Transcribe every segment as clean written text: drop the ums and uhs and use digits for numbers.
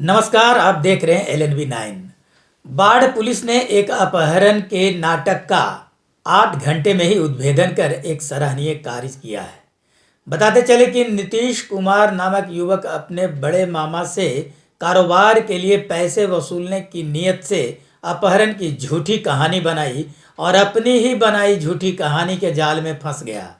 नमस्कार, आप देख रहे हैं LNB 9। बाढ़ पुलिस ने एक अपहरण के नाटक का 8 घंटे में ही उद्भेदन कर एक सराहनीय कार्य किया है। बताते चले कि नीतीश कुमार नामक युवक अपने बड़े मामा से कारोबार के लिए पैसे वसूलने की नीयत से अपहरण की झूठी कहानी बनाई और अपनी ही बनाई झूठी कहानी के जाल में फंस गया।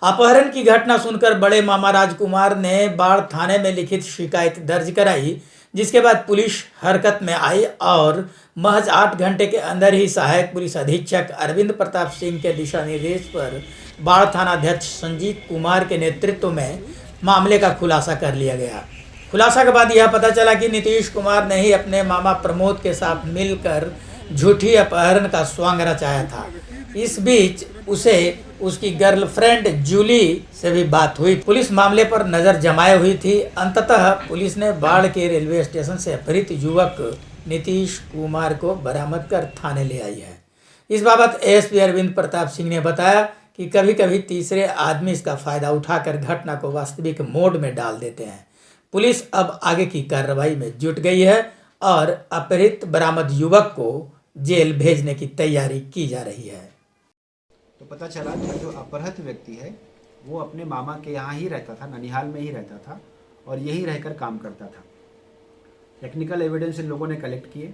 अपहरण की घटना सुनकर बड़े मामा राजकुमार ने बाढ़ थाने में लिखित शिकायत दर्ज कराई, जिसके बाद पुलिस हरकत में आई और महज 8 घंटे के अंदर ही सहायक पुलिस अधीक्षक अरविंद प्रताप सिंह के दिशा निर्देश पर बाढ़ थानाध्यक्ष संजीत कुमार के नेतृत्व में मामले का खुलासा कर लिया गया। खुलासा के बाद यह पता चला कि नीतीश कुमार ने ही अपने मामा प्रमोद के साथ मिलकर झूठी अपहरण का स्वांग रचाया था। इस बीच उसे उसकी गर्लफ्रेंड जूली से भी बात हुई। पुलिस मामले पर नजर जमाए हुई थी। अंततः पुलिस ने बाढ़ के रेलवे स्टेशन से अपहृत युवक नीतीश कुमार को बरामद कर थाने ले आई है। इस बाबत ASP अरविंद प्रताप सिंह ने बताया कि कभी कभी तीसरे आदमी इसका फायदा उठाकर घटना को वास्तविक मोड में डाल देते हैं। पुलिस अब आगे की कार्रवाई में जुट गई है और अपहृत बरामद युवक को जेल भेजने की तैयारी की जा रही है। तो पता चला कि जो अपहृत व्यक्ति है वो अपने मामा के यहाँ ही रहता था, ननिहाल में ही रहता था और यहीं रहकर काम करता था। टेक्निकल एविडेंस इन लोगों ने कलेक्ट किए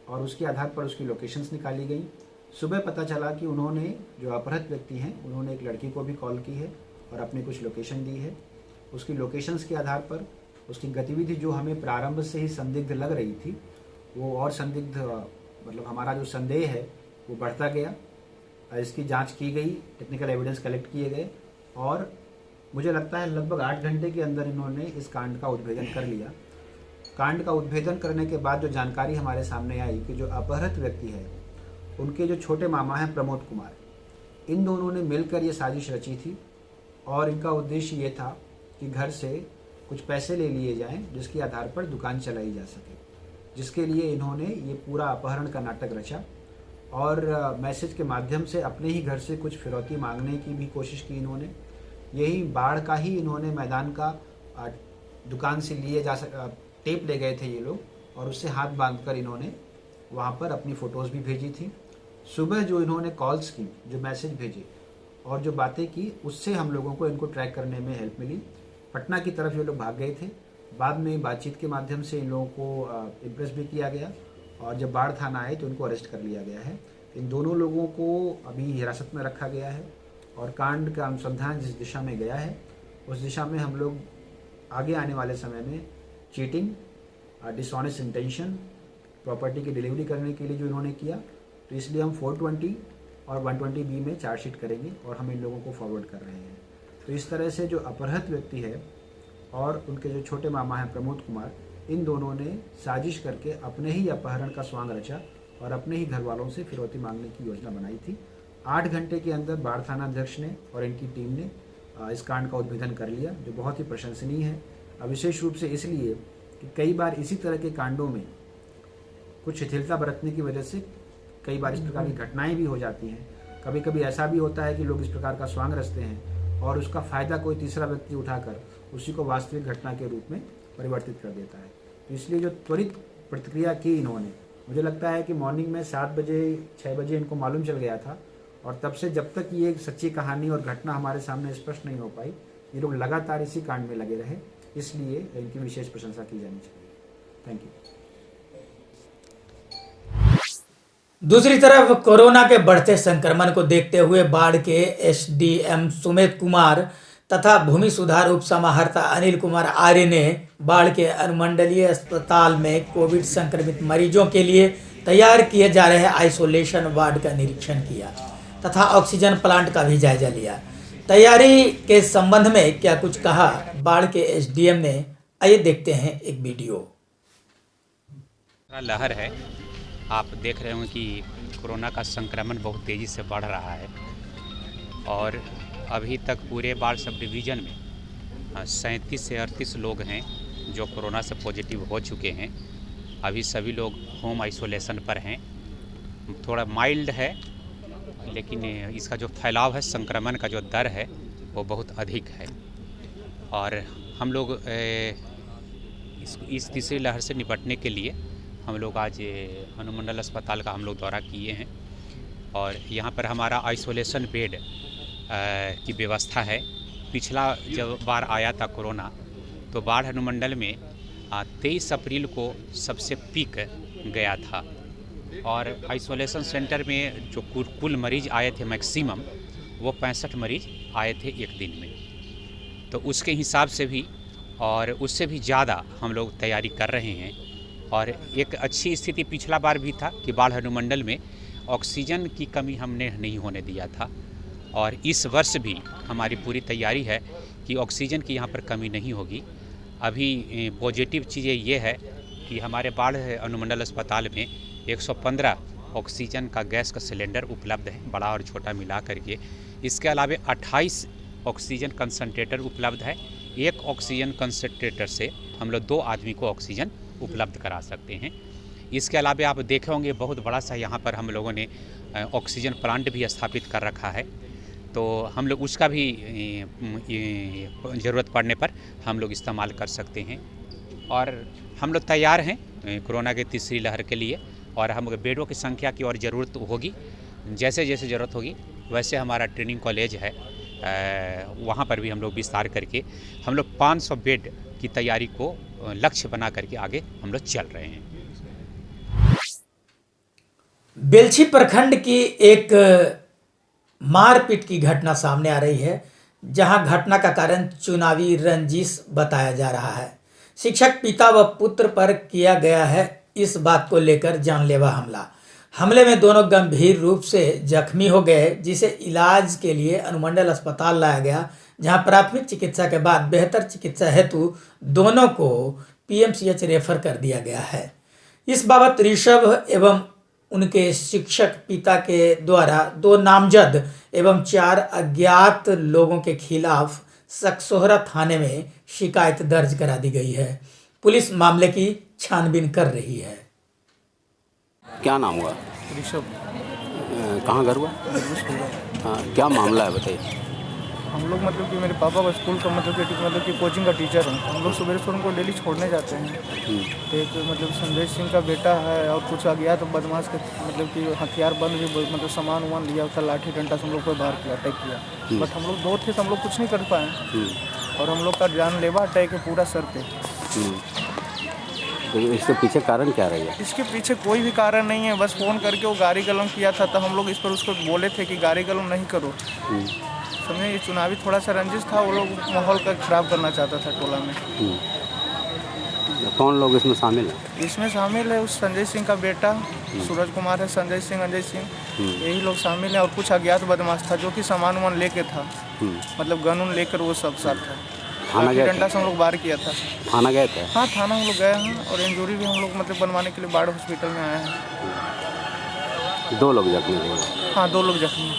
और उसके आधार पर उसकी लोकेशंस निकाली गई। सुबह पता चला कि उन्होंने जो अपहृत व्यक्ति हैं उन्होंने एक लड़की को भी कॉल की है और अपनी कुछ लोकेशन दी है। उसकी लोकेशंस के आधार पर उसकी गतिविधि जो हमें प्रारंभ से ही संदिग्ध लग रही थी वो और संदिग्ध, मतलब हमारा जो संदेह है वो बढ़ता गया। इसकी जांच की गई, टेक्निकल एविडेंस कलेक्ट किए गए और मुझे लगता है लगभग 8 घंटे के अंदर इन्होंने इस कांड का उद्भेदन कर लिया। कांड का उद्भेदन करने के बाद जो जानकारी हमारे सामने आई कि जो अपहृत व्यक्ति है उनके जो छोटे मामा हैं प्रमोद कुमार, इन दोनों ने मिलकर ये साजिश रची थी और इनका उद्देश्य ये था कि घर से कुछ पैसे ले लिए जाएं जिसके आधार पर दुकान चलाई जा सके, जिसके लिए इन्होंने ये पूरा अपहरण का नाटक रचा और मैसेज के माध्यम से अपने ही घर से कुछ फिरौती मांगने की भी कोशिश की इन्होंने। यही बाढ़ का ही इन्होंने मैदान का दुकान से लिए टेप ले गए थे ये लोग और उससे हाथ बांधकर इन्होंने वहाँ पर अपनी फ़ोटोज़ भी भेजी थी। सुबह जो इन्होंने कॉल्स की, जो मैसेज भेजे और जो बातें की, उससे हम लोगों को इनको ट्रैक करने में हेल्प मिली। पटना की तरफ ये लोग भाग गए थे। बाद में बातचीत के माध्यम से इन लोगों को इम्प्रेस भी किया गया और जब बाढ़ थाना आए तो इनको अरेस्ट कर लिया गया है। इन दोनों लोगों को अभी हिरासत में रखा गया है और कांड का अनुसंधान जिस दिशा में गया है उस दिशा में हम लोग आगे आने वाले समय में चीटिंग, डिसऑनेस्ट इंटेंशन, प्रॉपर्टी की डिलीवरी करने के लिए जो इन्होंने किया, तो इसलिए हम 420 और 120B में चार्जशीट करेंगे और हम इन लोगों को फॉरवर्ड कर रहे हैं। तो इस तरह से जो अपहृत व्यक्ति है और उनके जो छोटे मामा हैं प्रमोद कुमार, इन दोनों ने साजिश करके अपने ही अपहरण का स्वांग रचा और अपने ही घर वालों से फिरौती मांगने की योजना बनाई थी। 8 घंटे के अंदर बाढ़ थाना अध्यक्ष ने और इनकी टीम ने इस कांड का उद्भेदन कर लिया, जो बहुत ही प्रशंसनीय है। विशेष रूप से इसलिए कि कई बार इसी तरह के कांडों में कुछ शिथिलता बरतने की वजह से कई बार इस प्रकार की घटनाएं भी हो जाती हैं। कभी कभी ऐसा भी होता है कि लोग इस प्रकार का स्वांग रचते हैं और उसका फ़ायदा कोई तीसरा व्यक्ति उठाकर उसी को वास्तविक घटना के रूप में परिवर्तित कर देता है। तो इसलिए जो त्वरित प्रतिक्रिया की इन्होंने, मुझे लगता है कि मॉर्निंग में 7 बजे 6 बजे इनको मालूम चल गया था और तब से जब तक ये सच्ची कहानी और घटना हमारे सामने स्पष्ट नहीं हो पाई, ये लोग लगातार इसी कांड में लगे रहे। इसलिए इनकी विशेष प्रशंसा की जानी चाहिए। Thank you. दूसरी तरफ कोरोना के बढ़ते संक्रमण को देखते हुए बाढ़ के SDM सुमित कुमार तथा भूमि सुधार उप समाहर्ता अनिल कुमार आर्य ने बाढ़ के अनुमंडलीय अस्पताल में कोविड संक्रमित मरीजों के लिए तैयार किए जा रहे आइसोलेशन वार्ड का निरीक्षण किया तथा ऑक्सीजन प्लांट का भी जायजा लिया। तैयारी के संबंध में क्या कुछ कहा बाढ़ के SDM ने, आइए देखते हैं एक वीडियो। लहर है, आप देख रहे होंगे कि कोरोना का संक्रमण बहुत तेज़ी से बढ़ रहा है और अभी तक पूरे बाढ़ सब डिवीज़न में 37 से 38 लोग हैं जो कोरोना से पॉजिटिव हो चुके हैं। अभी सभी लोग होम आइसोलेशन पर हैं। थोड़ा माइल्ड है लेकिन इसका जो फैलाव है, संक्रमण का जो दर है वो बहुत अधिक है और हम लोग इस तीसरी लहर से निपटने के लिए हम लोग आज अनुमंडल अस्पताल का हम लोग दौरा किए हैं और यहाँ पर हमारा आइसोलेशन बेड की व्यवस्था है। पिछला जब बार आया था कोरोना तो बाढ़ अनुमंडल में 23 अप्रैल को सबसे पीक गया था और आइसोलेशन सेंटर में जो कुल मरीज आए थे मैक्सिमम वो 65 मरीज आए थे एक दिन में। तो उसके हिसाब से भी और उससे भी ज़्यादा हम लोग तैयारी कर रहे हैं और एक अच्छी स्थिति पिछला बार भी था कि बाढ़ अनुमंडल में ऑक्सीजन की कमी हमने नहीं होने दिया था और इस वर्ष भी हमारी पूरी तैयारी है कि ऑक्सीजन की यहाँ पर कमी नहीं होगी। अभी पॉजिटिव चीज़ ये है कि हमारे बाढ़ अनुमंडल अस्पताल में 115 ऑक्सीजन का गैस का सिलेंडर उपलब्ध है, बड़ा और छोटा मिला करके। इसके अलावा 28 ऑक्सीजन कंसंट्रेटर उपलब्ध है। एक ऑक्सीजन कंसंट्रेटर से हम लोग 2 आदमी को ऑक्सीजन उपलब्ध करा सकते हैं। इसके अलावा आप देखे होंगे बहुत बड़ा सा यहाँ पर हम लोगों ने ऑक्सीजन प्लांट भी स्थापित कर रखा है, तो हम लोग उसका भी ज़रूरत पड़ने पर हम लोग इस्तेमाल कर सकते हैं। और हम लोग तैयार हैं कोरोना की तीसरी लहर के लिए और हम बेडों की संख्या की और ज़रूरत होगी, जैसे जैसे ज़रूरत होगी वैसे हमारा ट्रेनिंग कॉलेज है, वहाँ पर भी हम लोग विस्तार करके हम लोग 500 बेड की तैयारी को लक्ष्य बना करके आगे हम लोग चल रहे हैं। बेलछी प्रखंड की एक मारपीट की घटना सामने आ रही है, जहां घटना का कारण चुनावी रंजिश बताया जा रहा है। शिक्षक पिता व पुत्र पर किया गया है इस बात को लेकर जानलेवा हमले में दोनों गंभीर रूप से जख्मी हो गए, जिसे इलाज के लिए अनुमंडल अस्पताल लाया गया, जहां प्राथमिक चिकित्सा के बाद बेहतर चिकित्सा हेतु दोनों को पीएमसीएच रेफर कर दिया गया है। इस बाबत ऋषभ एवं उनके शिक्षक पिता के द्वारा 2 नामजद एवं 4 अज्ञात लोगों के खिलाफ सकसोहरा थाने में शिकायत दर्ज करा दी गई है। पुलिस मामले की छानबीन कर रही है। क्या नाम हुआ? ऋषभ। कहाँ घर हुआ? हाँ, क्या मामला है बताइए। हम लोग मतलब कि मेरे पापा का स्कूल का मतलब कि कोचिंग का टीचर हैं। हम लोग सुबह से उनको डेली छोड़ने जाते हैं। तो एक मतलब संजय सिंह का बेटा है और कुछ अज्ञात तो बदमाश के मतलब कि हथियार बंद भी मतलब सामान वामान लिया था, लाठी डंडा से हम लोग को बाहर किया, अटैक किया। बट हम लोग 2 थे तो हम लोग कुछ नहीं कर पाए और हम लोग का जानलेवा अटैक है पूरा सर पे। तो इसके पीछे कारण क्या रहेगा? इसके पीछे कोई भी कारण नहीं है, बस फ़ोन करके वो गाड़ी गलम किया था, तो हम लोग इस पर उसको बोले थे कि गाड़ी गलम नहीं करो। समझे, ये चुनावी थोड़ा सा रंजिश था, वो लोग माहौल का खराब करना चाहता था टोला में। कौन लोग इसमें शामिल हैं? इसमें शामिल है उस संजय सिंह का बेटा सूरज कुमार है, संजय सिंह, अजय सिंह, यही लोग शामिल हैं और कुछ अज्ञात बदमाश था जो कि सामान वामान लेके था, मतलब गन उन लेकर वो सब साथ था। थाना गए? डंडा से हम लोग बाहर किया था। थाना गए थे? हाँ, थाना हम लोग गए हैं और इंजरी भी हम लोग मतलब बनवाने के लिए बाढ़ हॉस्पिटल में आए हैं। 2 लोग जख्मी हुए? हाँ, 2 लोग जख्मी।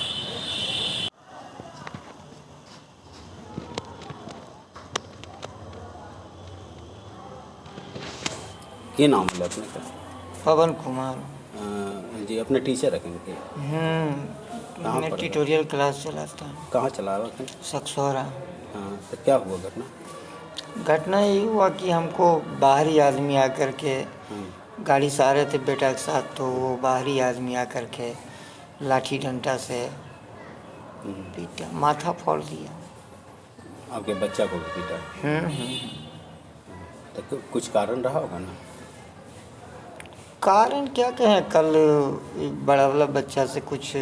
ये नाम है अपने का? पवन कुमार। जी, अपने टीचर रखेंगे? मैं ट्यूटोरियल क्लास चलाता हूँ। कहाँ चला रहा था? सकसोरा। हाँ, तो क्या हुआ घटना? घटना ये हुआ कि हमको बाहरी आदमी आकर के गाड़ी से आ रहे थे बेटा के साथ, तो वो बाहरी आदमी आकर के लाठी डंडा से पीटा, माथा फोड़ दिया। आपके बच्चा को भी पीटा? तो कुछ कारण रहा होगा ना? कारण क्या कहें, कल बड़ा वाला बच्चा से कुछ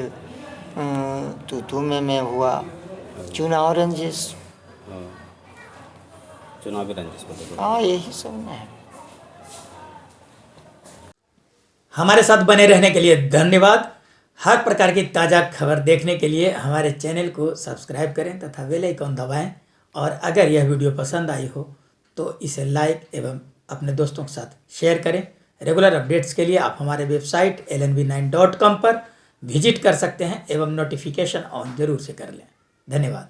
तू में हुआ, चुनाव रंजिश। चुनावी रंजिश को? हाँ, यही सब में है। हमारे साथ बने रहने के लिए धन्यवाद। हर प्रकार की ताज़ा खबर देखने के लिए हमारे चैनल को सब्सक्राइब करें तथा बेल आइकन दबाएं और अगर यह वीडियो पसंद आई हो तो इसे लाइक एवं अपने दोस्तों के साथ शेयर करें। रेगुलर अपडेट्स के लिए आप हमारे वेबसाइट lnb9.com पर विजिट कर सकते हैं एवं नोटिफिकेशन ऑन जरूर से कर लें। धन्यवाद।